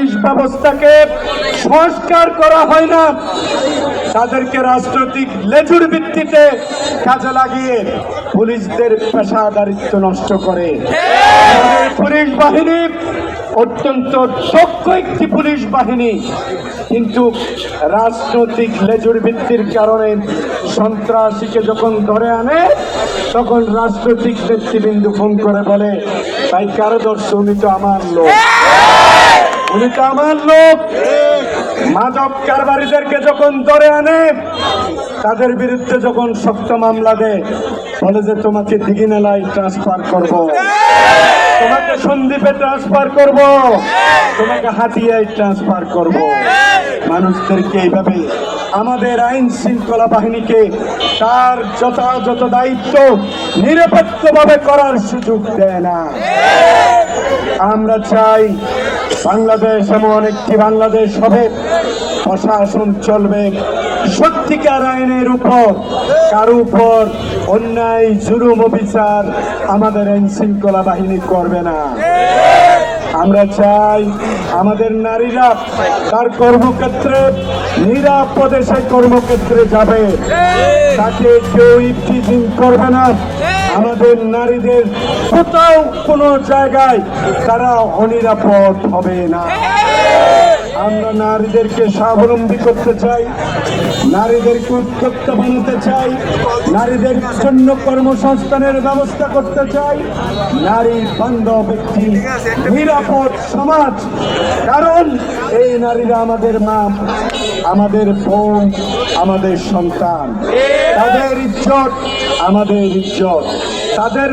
Police ব্যবস্থাকে সংস্কার করা হয় না, তাদেরকে রাজনৈতিক লেজুর ভিত্তিতে কাজে লাগিয়ে পুলিশদের পেশাদারিত্ব নষ্ট করে। পুলিশ বাহিনী অত্যন্ত দক্ষ একটি পুলিশ বাহিনী, কিন্তু রাজনৈতিক লেজুর ভিত্তির কারণে সন্ত্রাসীকে যখন ধরে আনে তখন রাজনৈতিক নেতৃবৃন্দ ফোন করে বলে, ভাই কারো ধরছে, উনি তো আমার লোক, উনি তো আমার লোক। মাদক কারবারিদেরকে যখন ধরে আনে তাদের বিরুদ্ধে যখন শক্ত মামলা দেয়, বলে যে তোমাকে দিঘিনালায় ট্রান্সফার করব, তোমাকে সন্দ্বীপে ট্রান্সফার করব, তোমাকে হাতিয়ায় ট্রান্সফার করব। মানুষদেরকে এইভাবে আমাদের আইন শৃঙ্খলা বাহিনীকে তার যথাযথ দায়িত্ব নিরপেক্ষভাবে করার সুযোগ দেয় না। আমরা চাই বাংলাদেশ এমন একটি বাংলাদেশ হবে, প্রশাসন চলবে সত্যিকার আইনের উপর, কারো উপর অন্যায় জুলুম বিচার আমাদের আইন শৃঙ্খলা বাহিনী করবে না। আমরা চাই আমাদের নারীরা তার কর্মক্ষেত্রে নিরাপদে সে কর্মক্ষেত্রে যাবে, তাকে কেউ ইফটিজিং করবে না। আমাদের নারীদের কোথাও কোনো জায়গায় তারা অনিরাপদ হবে না। আমরা নারীদেরকে স্বাবলম্বী করতে চাই, নারীদেরকে উদ্যোক্তা বানাতে চাই, নারীদের জন্য কর্মসংস্থানের ব্যবস্থা করতে চাই, নারী বান্ধব একটি নিরাপদ সমাজ। কারণ এই নারীরা আমাদের মা, আমাদের বোন, আমাদের সন্তান, তাদের ইজ্জত আমাদের ইজ্জত, তাদের